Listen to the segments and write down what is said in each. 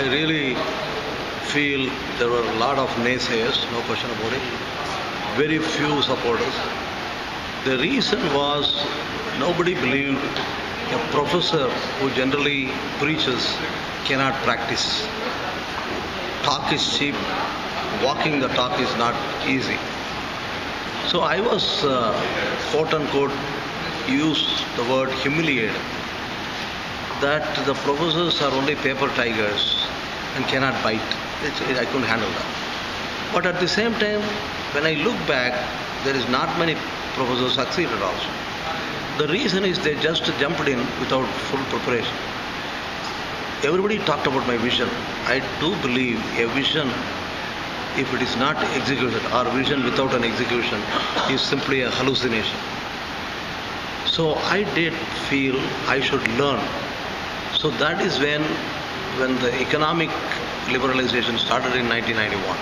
I really feel there were a lot of naysayers, no question about it. Very few supporters. The reason was nobody believed a professor who generally preaches cannot practice. Talk is cheap, walking the talk is not easy. So I was, quote unquote, used the word humiliated, that the professors are only paper tigers and cannot bite. I couldn't handle that. But at the same time, when I look back, there is not many professors succeeded also. The reason is they just jumped in without full preparation. Everybody talked about my vision. I do believe a vision, if it is not executed, or vision without an execution, is simply a hallucination. So I did feel I should learn. So that is when the economic liberalization started in 1991,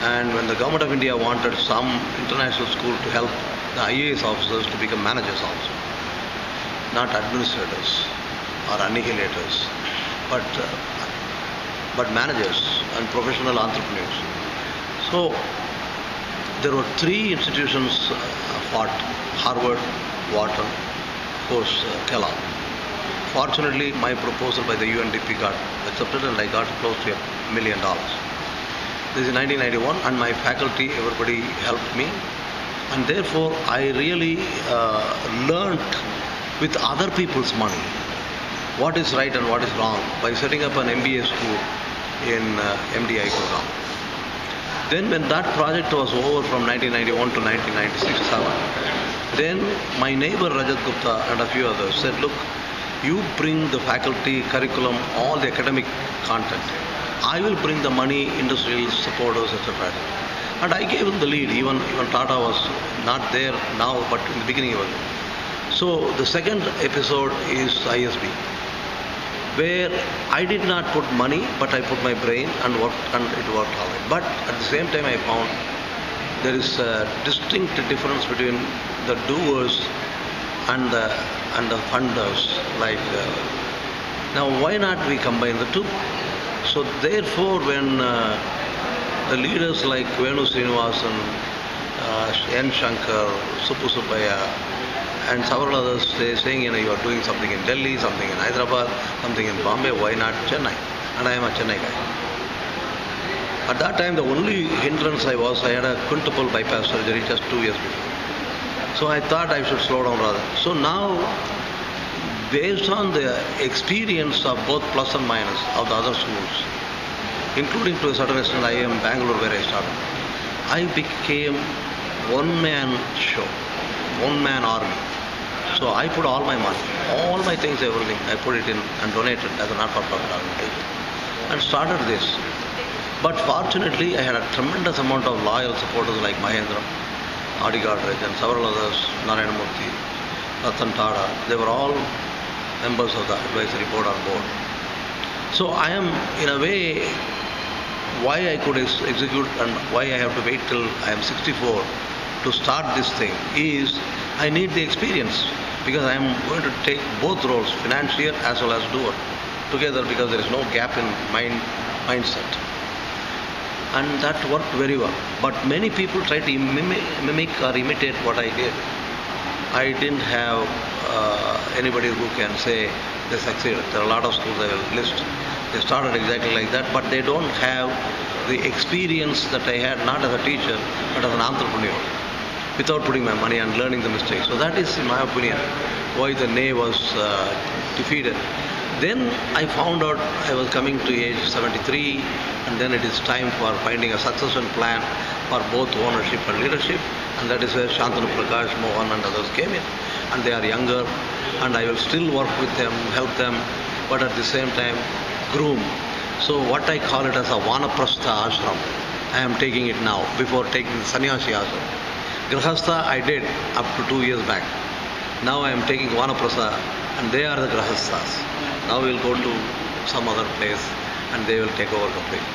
and when the government of India wanted some international school to help the IAS officers to become managers also, not administrators or annihilators, but managers and professional entrepreneurs. So there were three institutions fought: Harvard, Wharton, of course Kellogg. Fortunately, my proposal by the UNDP got accepted and I got close to $1 million. This is 1991, and my faculty, everybody helped me, and therefore I really learned with other people's money what is right and what is wrong by setting up an MBA school in MDI program. Then when that project was over from 1991 to 1996-7, then my neighbor Rajat Gupta and a few others said, look, you bring the faculty, curriculum, all the academic content. I will bring the money, industrial supporters, etc. And I gave him the lead. Even Tata was not there now, but in the beginning he was there. So the second episode is ISB, where I did not put money, but I put my brain and it worked all right. But at the same time I found there is a distinct difference between the doers and the funders. Now why not we combine the two? So therefore, when the leaders like Venu Srinivasan, N. Shankar, Suppu Subbaya, and several others saying, you are doing something in Delhi, something in Hyderabad, something in Bombay, why not Chennai? And I am a Chennai guy. At that time, the only hindrance I had a quintuple bypass surgery just 2 years before. So I thought I should slow down rather. So now, based on the experience of both plus and minus of the other schools, including to a certain extent IIM Bangalore where I started, I became one-man show, one-man army. So I put all my money, all my things, everything, I put it in and donated as a not-for-profit organization and started this. But fortunately, I had a tremendous amount of loyal supporters like Mahendra, Adi Godrej, and several others, Narayana Murthy, Ratan Tata. They were all members of the advisory board on board. So I am, in a way, why I could execute and why I have to wait till I am 64 to start this thing is I need the experience, because I am going to take both roles, financier as well as doer, together, because there is no gap in mindset. And that worked very well. But many people try to mimic or imitate what I did. I didn't have anybody who can say they succeeded. There are a lot of schools I will list. They started exactly like that, but they don't have the experience that I had, not as a teacher, but as an entrepreneur, without putting my money and learning the mistakes. So that is, in my opinion, why the nay was defeated. Then I found out I was coming to age 73, and then it is time for finding a succession plan for both ownership and leadership, and that is where Shantanu Prakash, Mohan and others came in. And they are younger, and I will still work with them, help them, but at the same time groom. So what I call it as a Vanaprastha ashram, I am taking it now, before taking the Sannyasi ashram. Grahastha I did up to 2 years back. Now I am taking Vanaprastha, and they are the Grahasthas. Now we will go to some other place and they will take over completely.